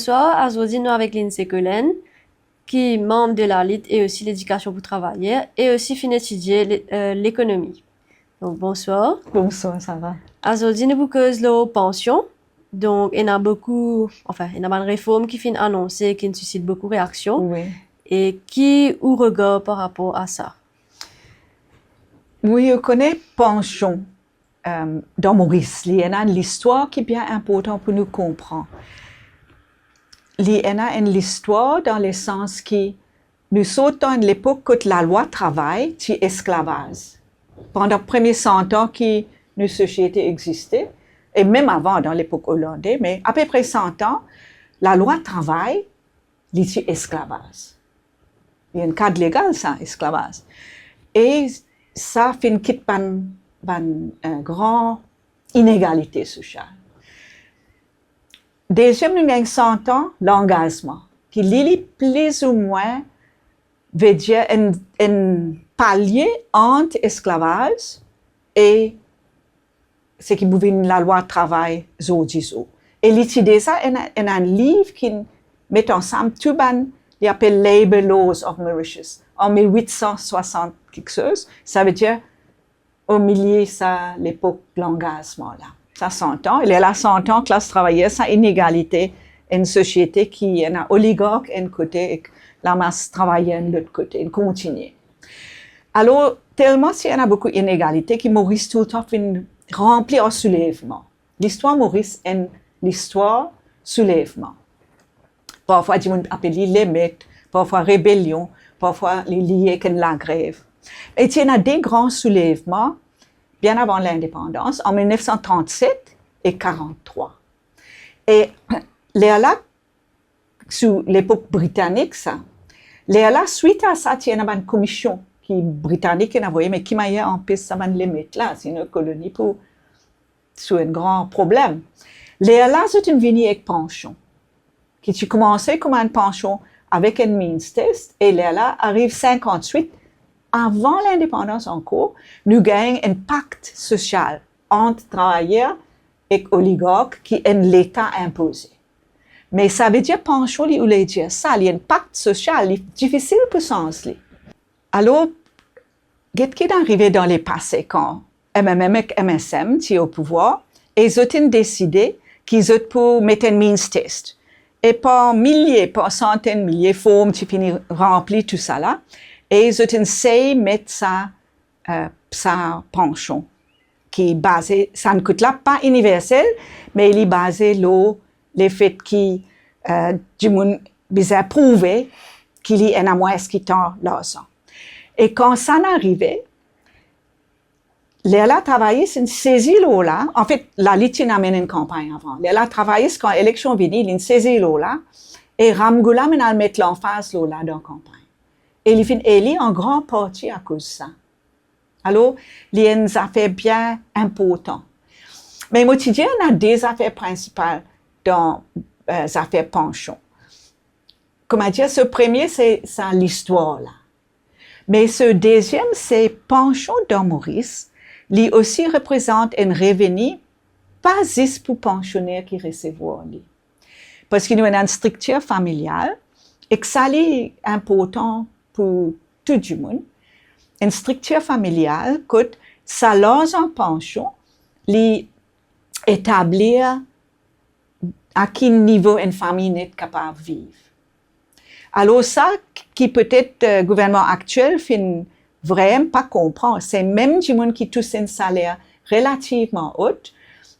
bonsoir, aujourd'hui nous avec Lindsay Cullen, qui est membre de la LIT et aussi l'éducation pour travailler, et aussi fin étudier l'économie. Donc bonsoir. Bonsoir, ça va. Aujourd'hui nous cause la pension. Donc il y a une réforme qui fin annoncée, qui suscite beaucoup de réactions. Oui. Et qui ou regard par rapport à ça? Oui, je connais pension dans Maurice. Il y a une histoire qui est bien importante pour nous comprendre. Il y a une histoire dans le sens que nous sommes dans l'époque où la loi travail est esclavage. Pendant les premiers 100 ans que nos sociétés existaient, et même avant, dans l'époque hollandaise, mais à peu près 100 ans, la loi travail est esclavage. Il y a un cadre légal, ça, esclavage. Et ça fait une grande inégalité sociale. Deuxième, nous avons 100 ans, l'engagement, qui lit plus ou moins, veut dire un palier entre esclavage et ce qui bouge la loi travail, aujourd'hui. Et l'idée ça, c'est un livre qui met ensemble tout il appelle Labor Laws of Mauritius, en 1860 quelque chose. Ça veut dire, au milieu, ça, l'époque de l'engagement, là. Ça 100 ans. Il y a là 100 ans, classe travailleuse, ça inégalité, une société qui est un oligarque d'un côté et la masse travailleuse de l'autre côté, une continue. Alors, tellement s'il y en a beaucoup d'inégalités, que Maurice tout le temps remplit en soulèvement. L'histoire Maurice est l'histoire soulèvement. Parfois, on appelle l'émeute, parfois rébellion, parfois lié avec la grève. Et il y a des grands soulèvements bien avant l'indépendance, en 1937 et 1943. Et là, sous l'époque britannique, là, suite à ça, il y a une commission qui britannique qui a envoyé, mais qui m'a empêché ça les mettre là, c'est une colonie pour sous un grand problème. Là, c'est une venue avec pension. Qui tu commençais comme une pension avec un means test, et là arrive 58. Avant l'indépendance encore, nous gagnons un pacte social entre travailleurs et oligarques qui est l'État imposé. Mais ça veut dire pension, ou les dire ça, il y a un pacte social difficile pour sens. Alors, qu'est-ce qui est arrivé dans les passés quand MMM et MSM étaient au pouvoir, et ils ont décidé qu'ils ont pour mettre un means test. Et par milliers, par centaines de milliers de formes, tu finis remplir tout ça là. Et ils ont essayé de mettre sa pension, qui est basée, ça ne coûte là pas universel, mais il est basé sur le fait que du monde a prouvé qu'il y a un moyen qui tend l'argent. Et quand ça n'arrivait, Léla travaillait sur une saisie là. En fait, la Litine amène une campagne avant. Léla travaillait quand l'élection venait, il y a une saisie là, et Ramgula mène mettre l'emphase là dans la campagne. Et il fait élu en grande partie à cause de ça. Alors, il y a une affaire bien importante. Mais moi, je dis, on a deux affaires principales dans les affaires pension. Comme je dis, ce premier, c'est l'histoire là. Mais ce deuxième, c'est pension dans Maurice. Lui aussi représente un revenu pas juste pour pensionnaires qui reçoivent. Parce qu'il y a une structure familiale et que ça est important pour tout le monde. Une structure familiale, que ça lance en pension, établir à quel niveau une famille est capable de vivre. Alors ça, qui peut-être le gouvernement actuel fait vraiment pas comprendre, c'est même du monde qui touche un salaire relativement haut,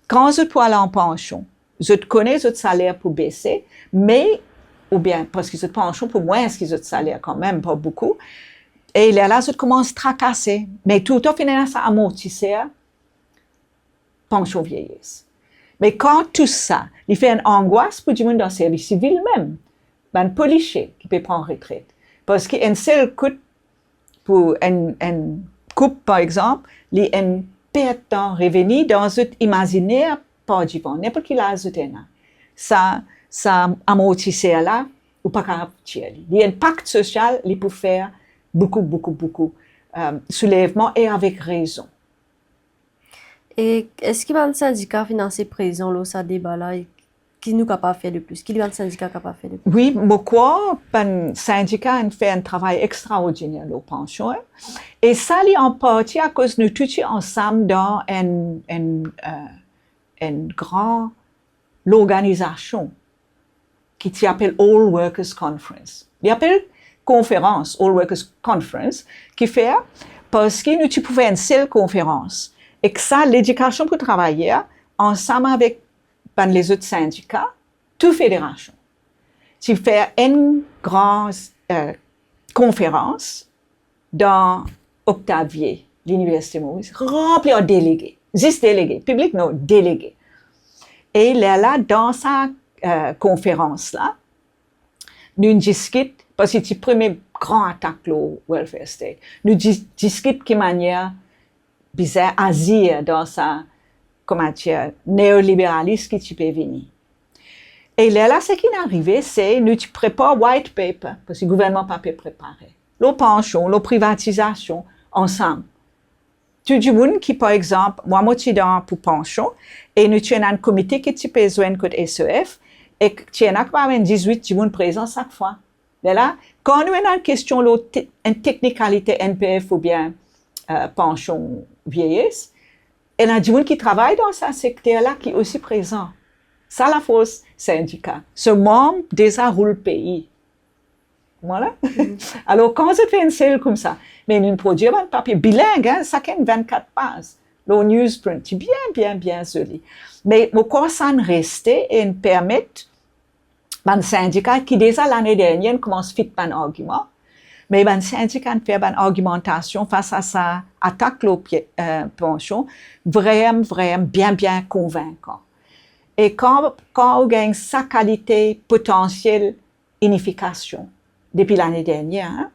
quand vous pouvez aller en pension, vous connaissez votre salaire pour baisser, mais, ou bien, parce que votre pension pour moins que votre salaire quand même, pas beaucoup, et là, vous commencez à tracasser, mais tout au final, ça amortissait pension vieillesse. Mais quand tout ça, il fait une angoisse pour du monde dans le service civil même, un policier qui peut prendre retraite, parce qu'un seul coût pour un couple, par exemple, il y a une perte de revenu dans un imaginaire pas du vent, n'importe qui l'a ajouté. Ça amortissait là, ou pas capable de tirer. Il y a un pacte social, il peut faire beaucoup soulèvement et avec raison. Et est-ce qu'il y a un syndicat financier présent là, ça débat là? qui nous capable de faire de plus, qui les syndicats capable de faire de plus. Oui, moi quoi, ben syndicat fait un travail extraordinaire aux pensions. Et ça, c'est en partie à cause nous tous ensemble dans une grande organisation qui s'appelle All Workers Conference. Il appelle conférence, All Workers Conference, qui fait parce que nous tu pouvais une seule conférence. Et que ça, l'éducation pour travailler, ensemble avec les autres syndicats, toute fédération. Tu fais une grande conférence dans Octavier, l'Université Maurice, remplie de délégués. 10 délégués, public, non, délégués. Et là, dans sa conférence-là, nous discutons, parce que c'est la première grande attaque au welfare state, nous discutons de quelle manière bizarre agir dans sa, comment dire, néolibéralisme qui peut venir. Et là, ce qui est arrivé, c'est que nous préparons white paper, parce que le gouvernement n'a pas pu préparer. La pension, la privatisation, ensemble. Tout le monde qui, par exemple, moi, je suis dans pour pension, et nous avons un comité qui peut joindre côté SEF, et qui a quand même 18 gens présents chaque fois. Mais là, quand nous avons une question, une technicalité NPF ou bien pension vieillesse, il y a des gens qui travaillent dans ce secteur-là qui sont aussi présents. Ça, la force syndicat. Ce membre déjà roule le pays. Voilà. Alors, quand je fais une cellule comme ça, mais nous produisons un papier bilingue, hein, ça fait 24 pages. Le newsprint, c'est bien joli. Mais mon corps resté et nous permet, un syndicat qui déjà l'année dernière commence à faire un argument, mais un syndicat fait une argumentation face à sa attaque la pension, vraiment bien convaincant. Et quand on gagne sa qualité potentielle unification depuis l'année dernière, hein,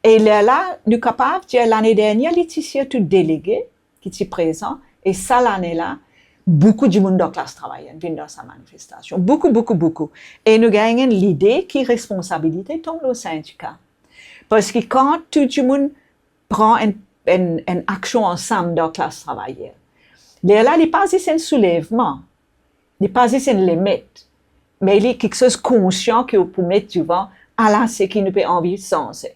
et là, nous sommes capables de dire l'année dernière, les tissus tout délégués qui sont présents, et ça l'année-là, beaucoup de monde dans la classe travaillante viennent dans sa manifestation. Beaucoup. Et nous gagnons l'idée qui responsabilité tombe au syndicat. Parce que quand tout le monde prend une action ensemble dans la classe travaillante, là, il n'est pas un soulèvement. Il n'est pas une limite, mais il y a quelque chose de conscient qu'on peut mettre devant à la ce qui nous peut envie de sens.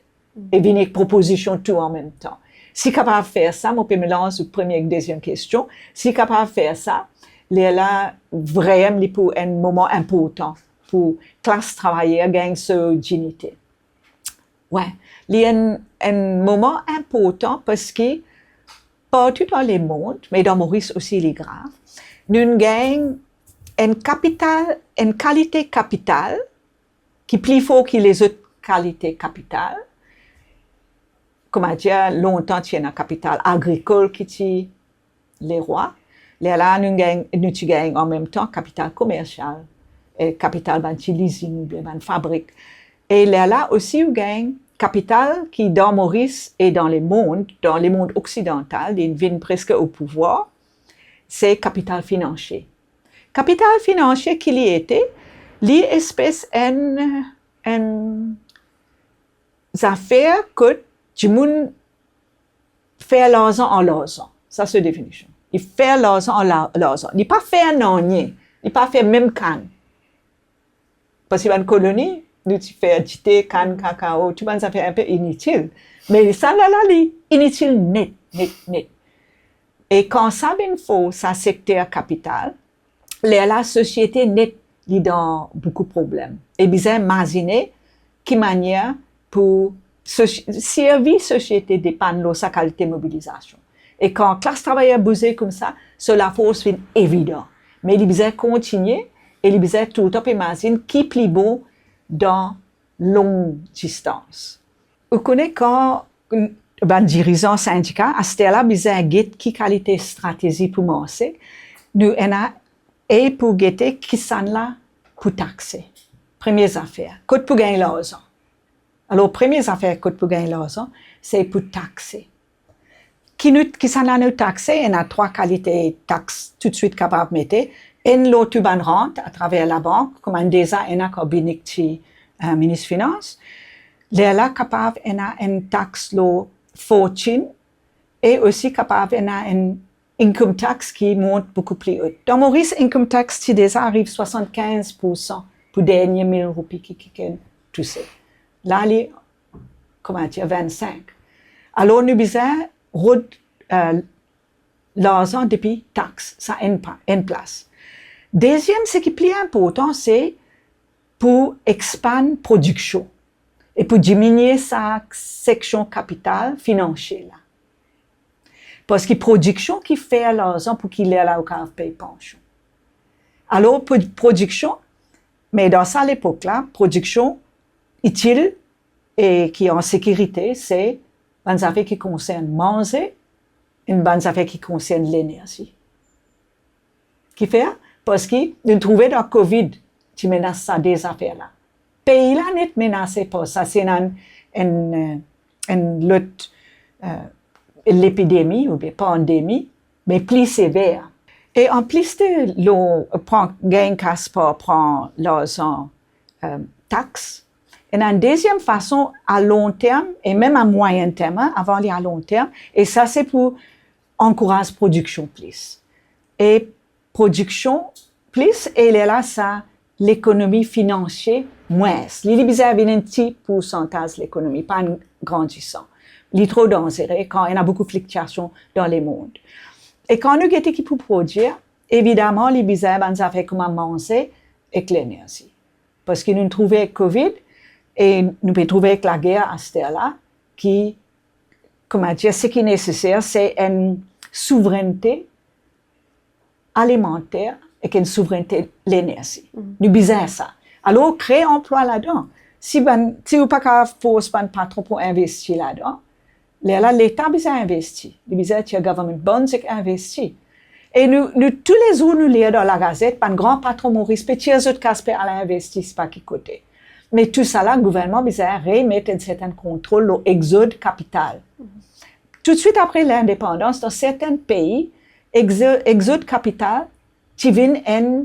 Et venir avec proposition tout en même temps. Si capable de faire ça, on peut me lancer la première et deuxième question. Si capable de faire ça, là, vraiment, pour un moment important pour la classe travaillante gagner sa dignité. Ouais, il y a un moment important parce que partout dans le monde, mais dans Maurice aussi, il est grave, nous gagnons une qualité capitale qui est plus forte que les autres qualités capitales. Comment dire, longtemps, il y a une capitale agricole qui est les rois. Là, nous gagnons en même temps capital commercial, et capital de leasing, de fabrique. Et là aussi, nous gagnons capital qui, dans Maurice et dans le monde occidental, ils viennent presque au pouvoir, c'est capital financier. Capital financier qui y était, l'espèce une affaire que tout le monde fait l'argent en l'argent. Ça, c'est la définition. Il fait l'argent en l'argent. Il n'est pas fait un onier. Il n'est pas fait même canne. Parce qu'il y a une colonie, nous faisons du thé, canne, cacao, tout le monde, ça fait un peu inutile. Mais ça, là, c'est inutile net. Et quand ça vient faut, ça secteur capital, la société net est dans beaucoup de problèmes. Et bien, imaginez quelle manière pour servir la société dépend de sa qualité de mobilisation. Et quand la classe travaillante bouge comme ça, la force est évidente. Mais il besoin continuer et il besoin tout le temps imaginer qui est plus beau dans longue distance. Vous connaissez quand un dirigeant syndical, à ce là besoin de guetter qui qualité stratégie pour commencer. Nous avons et pour guetter qui sont là pour taxer. Première affaire, code pour gagner l'argent. Alors, première affaire code pour gagner l'argent, c'est pour taxer. Qui sont là nous taxer, il y a 3 qualités de taxes tout de suite capables de mettre. Une l'autre rente à travers la banque, comme un déjà un cabinet qui ministre des Finances. Là capable il y a une taxe la fortune et aussi capable il y a une income tax qui monte beaucoup plus haut. Dans Maurice, income tax, si déjà arrive 75% pour dernier 1000 roupies qui tout ça. Là, il est, comment dire, 25. Alors, nous avons l'argent depuis taxe, ça en place. Deuxième, ce qui est plus important, c'est pour expandre production et pour diminuer sa section capitale financière. Là. Parce que production qui fait l'argent pour qu'il ait là au cave paye pension. Alors, pour production, mais dans ça, l'époque-là, production utile et qui est en sécurité, c'est une affaire qui concerne manger, une bonne affaire qui concerne l'énergie. Qui fait? Parce que nous trouvons dans le COVID, qui menace ça des affaires-là. Pays là n'est menacé par ça, c'est une lutte, l'épidémie ou bien pandémie, mais plus sévère. Et en plus de l'on prend gain casse pour prendre l'argent taxe, il y a une deuxième façon à long terme et même à moyen terme, avant les à long terme, et ça c'est pour encourager la production plus. Et production plus, et là ça l'économie financière moins. Il y a un petit pourcentage de l'économie, pas un grandissant. Il est trop dangereux quand il y a beaucoup de fluctuations dans le monde. Et quand nous avons qui pour produire, évidemment, les bizarres, ben, ça fait comme à manger et l'énergie. Parce que nous trouvons avec Covid et nous pouvons trouver avec la guerre à ce là qui, comment dire, ce qui est nécessaire, c'est une souveraineté alimentaire et une souveraineté de l'énergie. Nous besoin ça. Alors, créer emploi là-dedans. Si vous n'avez pas force pas trop pour investir là-dedans, là, l'État a besoin d'investir. Il a besoin que le gouvernement bonne investir. Et nous, tous les jours, nous lisons dans la gazette, un grand patron Maurice, petit autres Casper à l'investir, pas qui côté. Mais tout ça là, le gouvernement a besoin de remettre un certain contrôle sur l'exode capital. Tout de suite après l'indépendance, dans certains pays, exode capital, tu viens un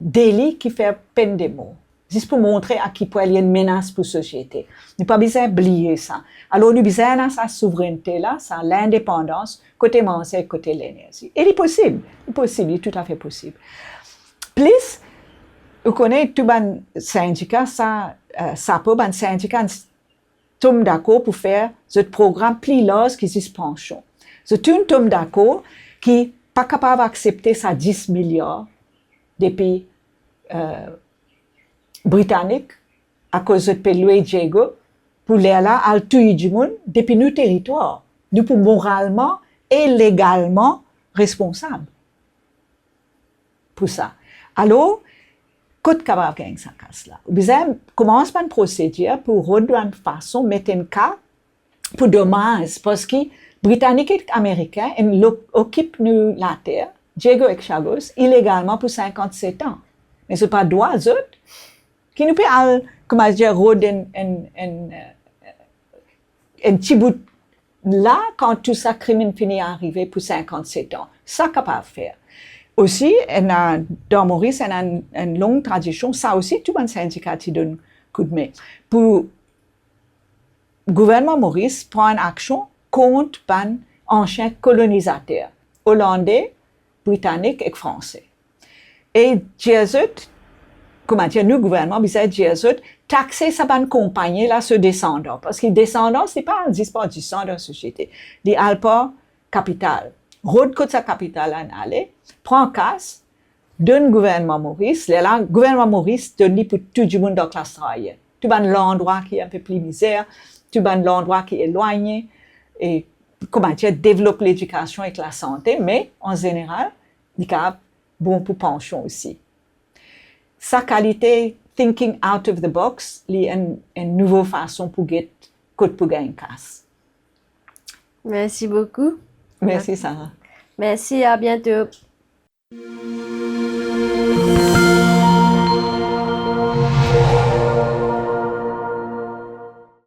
délit qui fait peine de mort. Juste pour montrer à qui point il y a une menace pour la société. Nous pas besoin d'oublier ça. Alors, nous besoin de sa souveraineté là, ça, l'indépendance, côté manger, côté l'énergie. Et il est possible, il est tout à fait possible. Plus, vous connaissez tout les syndicats, ça peut, les syndicats tombe d'accord pour faire ce programme plus large qui est pension. C'est tout tombe d'accord qui pas capable d'accepter ça 10 milliards depuis britanniques à cause de Louis Diego pour les là à tout du monde depuis nos territoires. Nous pour moralement et légalement responsables pour ça. Alors, côte capable gagner ça casse là. Vous commence par une procédure pour redonner une façon mettre un cas pour dommage parce que Britanniques et Américains occupent nous la terre, Diego et Chagos, illégalement pour 57 ans. Mais ce n'est pas droit autres qui nous peut comment dire roder un petit bout là quand tout ça crime finit à arriver pour 57 ans. Ça capable de faire. Aussi, dans Maurice, on a une longue tradition. Ça aussi, tout le syndicat qui donne coup de main. Pour le gouvernement Maurice prend une action contre les anciens colonisateurs hollandais, britanniques et français. Et Jésus, comment dire, nous, gouvernement, Jésus, taxer sa bonne compagnie là, ce descendant. Parce que descendant, ce n'est pas un disposition de la société. Les alpes capital. Rôde côté sa capitale en aller, prend casse, donne gouvernement Maurice, là, gouvernement Maurice donne pour tout le monde dans la classe travaillée. Tout l'endroit qui est un peu plus misère, tout l'endroit qui est éloigné, et comment dire, développe l'éducation et la santé, mais en général, il est bon pour pension aussi. Sa qualité, thinking out of the box, il y a une nouvelle façon pour gagner casse. Merci beaucoup. Merci, Sarah. Merci, à bientôt.